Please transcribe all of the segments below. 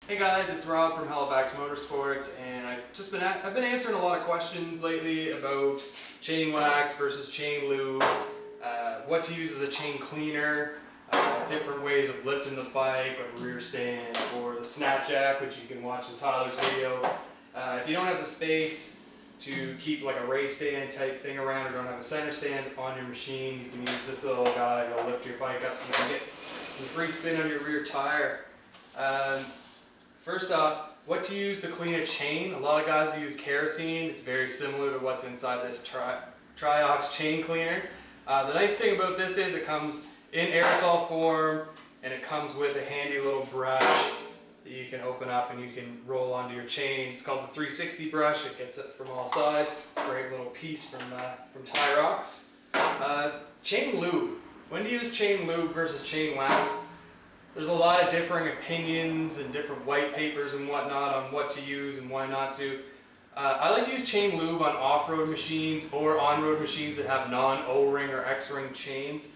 Hey guys, it's Rob from Halifax Motorsports, and I've been answering a lot of questions lately about chain wax versus chain lube, what to use as a chain cleaner, different ways of lifting the bike, like rear stand or the snapjack, which you can watch in Tyler's video. If you don't have the space to keep like a race stand type thing around, or don't have a center stand on your machine, you can use this little guy. He'll lift your bike up so you can get some free spin on your rear tire. First off, what to use to clean a chain. A lot of guys will use kerosene. It's very similar to what's inside this Tirox chain cleaner. The nice thing about this is it comes in aerosol form, and it comes with a handy little brush that you can open up and you can roll onto your chain. It's called the 360 brush. It gets it from all sides. Great little piece from Tirox. Chain lube. When to use chain lube versus chain wax? There's a lot of differing opinions and different white papers and whatnot on what to use and why not to. I like to use chain lube on off-road machines or on-road machines that have non-O-ring or X-ring chains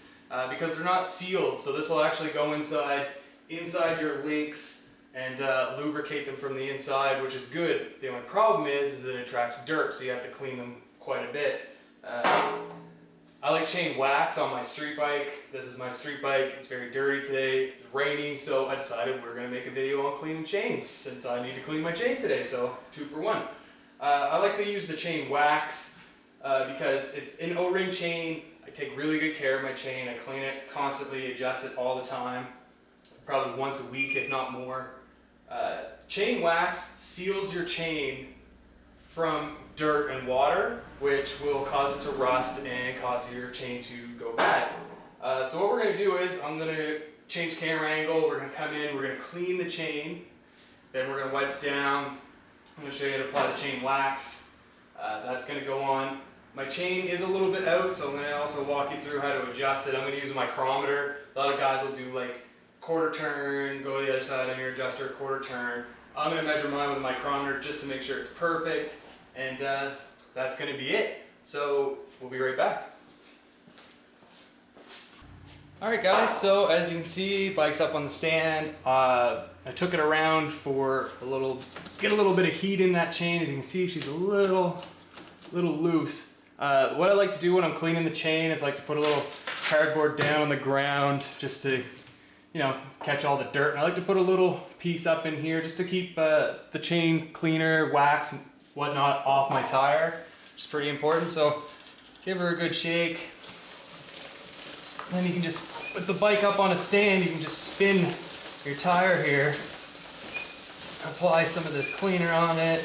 because they're not sealed. So this will actually go inside your links and lubricate them from the inside, which is good. The only problem is that it attracts dirt, so you have to clean them quite a bit. I like chain wax on my street bike. This is my street bike. It's very dirty today. It's raining, so I decided we're gonna make a video on cleaning chains since I need to clean my chain today, so 2 for 1. I like to use the chain wax because it's an O-ring chain. I take really good care of my chain. I clean it constantly, adjust it all the time, probably once a week, if not more. Chain wax seals your chain from dirt and water, which will cause it to rust and cause your chain to go bad. So what we're going to do is I'm going to change camera angle. We're going to come in, we're going to clean the chain, then we're going to wipe it down. I'm going to show you how to apply the chain wax. That's going to go on. My chain is a little bit out, so I'm going to also walk you through how to adjust it. I'm going to use a micrometer. A lot of guys will do like quarter turn, go to the other side on your adjuster, quarter turn. I'm going to measure mine with a micrometer just to make sure it's perfect, and that's going to be it. So we'll be right back. Alright guys, so as you can see, bike's up on the stand. I took it around for get a little bit of heat in that chain. As you can see, she's a little loose. What I like to do when I'm cleaning the chain is like to put a little cardboard down on the ground just to, catch all the dirt. And I like to put a little piece up in here just to keep the chain cleaner, wax, and whatnot off my tire, which is pretty important. So give her a good shake. Then you can just, with the bike up on a stand, you can just spin your tire here. Apply some of this cleaner on it.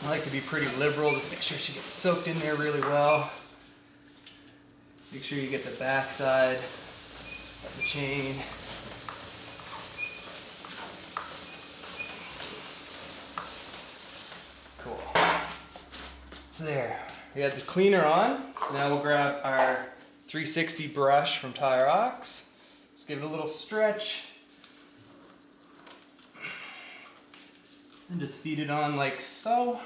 I like to be pretty liberal, just make sure she gets soaked in there really well. Make sure you get the back side of the chain. Cool. So there, we have the cleaner on. So now we'll grab our 360 brush from Tirox. Just give it a little stretch. And just feed it on like so.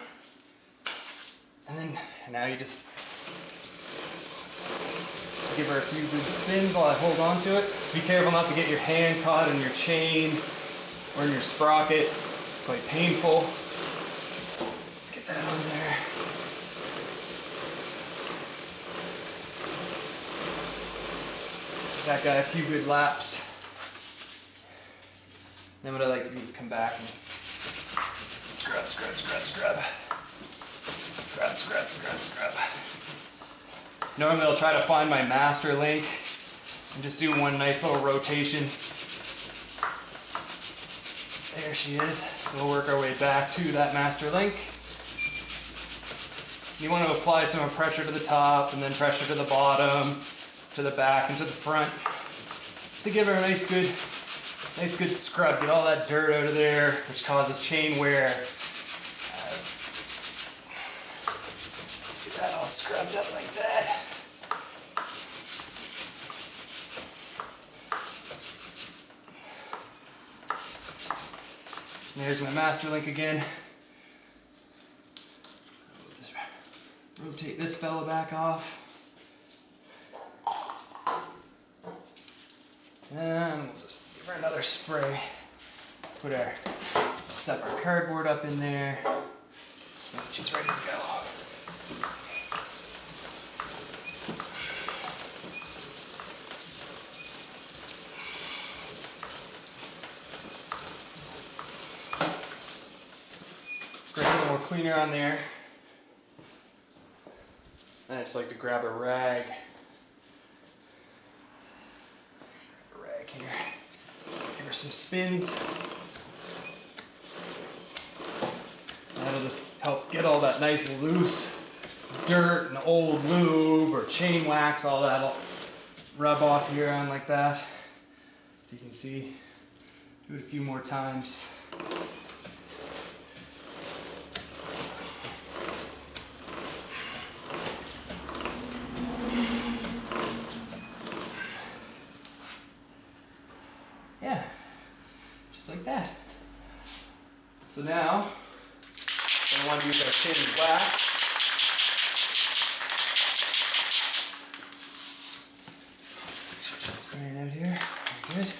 And now you just give her a few good spins while I hold on to it. Just be careful not to get your hand caught in your chain or in your sprocket. It's quite painful. Let's get that on there. Give that guy a few good laps. Then what I like to do is come back and scrub. Normally I'll try to find my master link and just do one nice little rotation. There she is. So we'll work our way back to that master link. You want to apply some pressure to the top and then pressure to the bottom, to the back and to the front. Just to give her a nice good scrub. Get all that dirt out of there, which causes chain wear. Let's get that all scrubbed up like that. There's my master link again. Just rotate this fella back off. And we'll just give her another spray. Put our stuff our cardboard up in there. She's ready to go. Spray a little more cleaner on there. And I just like to grab a rag. Grab a rag here. Give her some spins. That'll just help get all that nice and loose dirt and old lube or chain wax, all that'll rub off here on like that. As you can see, do it a few more times. Yeah, just like that. So now, I want to use our Chain Lube wax. Just spray it out here. Very good. So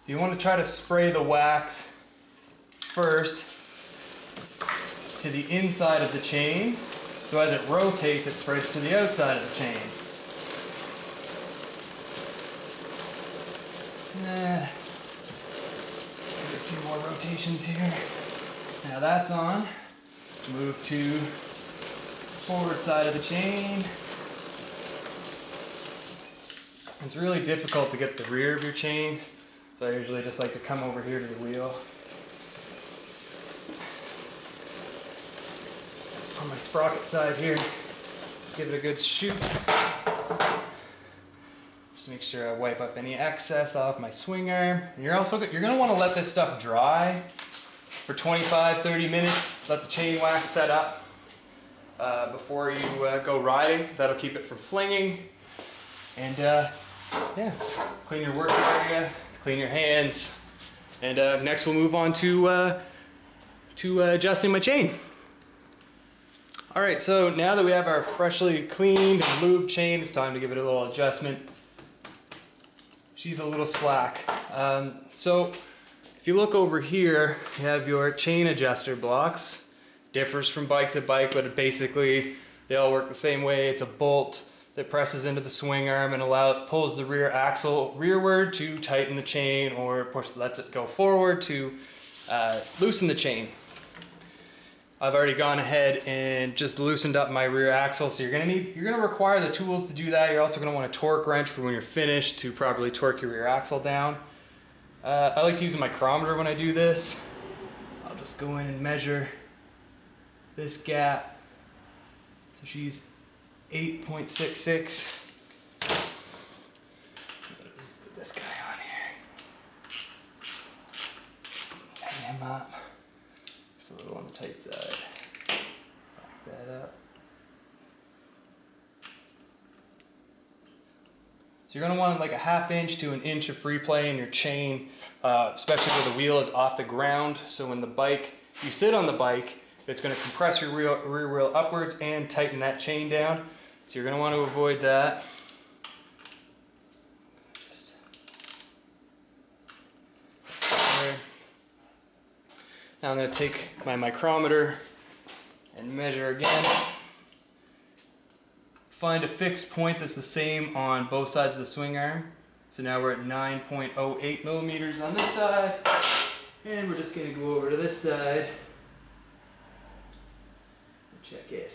you want to try to spray the wax first to the inside of the chain. So as it rotates, it spreads to the outside of the chain. Give it a few more rotations here. Now that's on. Move to forward side of the chain. It's really difficult to get the rear of your chain, so I usually just like to come over here to the wheel. On my sprocket side here, just give it a good shoot. Just make sure I wipe up any excess off my swing arm. And you're gonna want to let this stuff dry for 25-30 minutes. Let the chain wax set up before you go riding. That'll keep it from flinging. And yeah, clean your work area, clean your hands. And next we'll move on to adjusting my chain. All right, so now that we have our freshly cleaned and lubed chain, it's time to give it a little adjustment. She's a little slack. So if you look over here, you have your chain adjuster blocks. Differs from bike to bike, but basically they all work the same way. It's a bolt that presses into the swing arm and pulls the rear axle rearward to tighten the chain, or lets it go forward to loosen the chain. I've already gone ahead and just loosened up my rear axle, so you're gonna require the tools to do that. You're also gonna want a torque wrench for when you're finished to properly torque your rear axle down. I like to use a micrometer when I do this. I'll just go in and measure this gap. So she's 8.66. Just put this guy on here. Hang him up. It's a little on the tight side. Back that up. So you're going to want like a 1/2 inch to 1 inch of free play in your chain, especially where the wheel is off the ground. So when you sit on the bike, it's going to compress your rear wheel upwards and tighten that chain down. So you're going to want to avoid that. Now I'm going to take my micrometer and measure again. Find a fixed point that's the same on both sides of the swing arm. So now we're at 9.08 millimeters on this side. And we're just going to go over to this side and check it.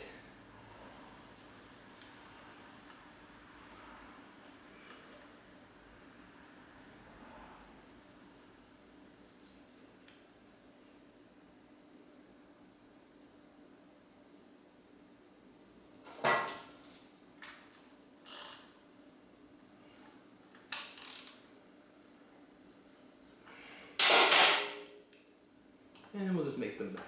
And we'll just make them match.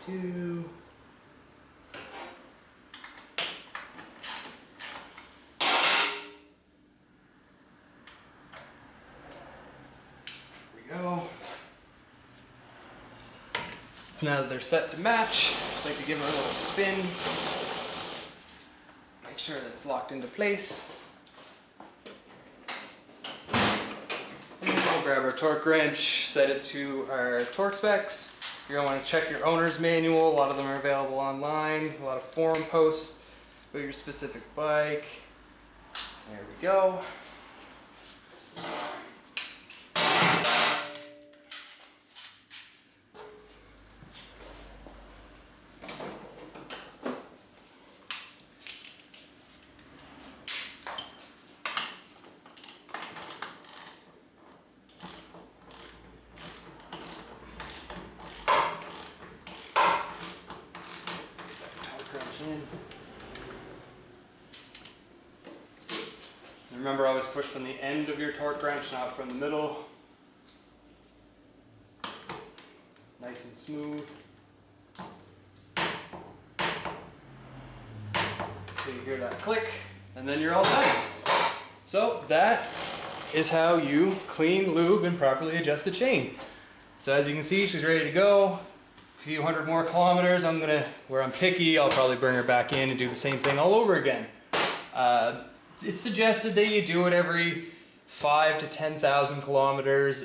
2. There we go. So now that they're set to match, just like to give them a little spin. Make sure that it's locked into place. And then we'll grab our torque wrench, set it to our torque specs. You're going to want to check your owner's manual. A lot of them are available online. A lot of forum posts about your specific bike. There we go. And remember, always push from the end of your torque wrench, not from the middle. Nice and smooth. So you hear that click, and then you're all done. So that is how you clean, lube, and properly adjust the chain. So as you can see, she's ready to go. A few hundred more kilometers. Where I'm picky, I'll probably bring her back in and do the same thing all over again. It's suggested that you do it every 5,000 to 10,000 kilometers.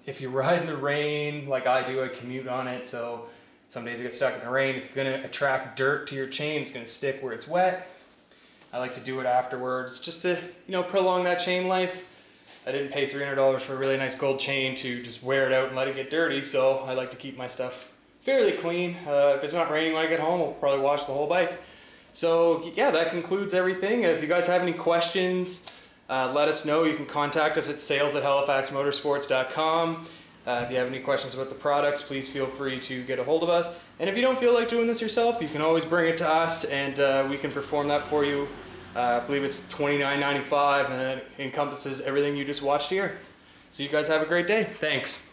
If you ride in the rain, like I do, I commute on it, so some days I get stuck in the rain, it's gonna attract dirt to your chain, it's gonna stick where it's wet. I like to do it afterwards, just to, prolong that chain life. I didn't pay $300 for a really nice gold chain to just wear it out and let it get dirty, so I like to keep my stuff fairly clean. If it's not raining when I get home, I'll probably wash the whole bike. So yeah, that concludes everything. If you guys have any questions, let us know. You can contact us at sales@halifaxmotorsports.com. If you have any questions about the products, please feel free to get a hold of us. And if you don't feel like doing this yourself, you can always bring it to us and we can perform that for you. I believe it's $29.95 and it encompasses everything you just watched here. So you guys have a great day. Thanks.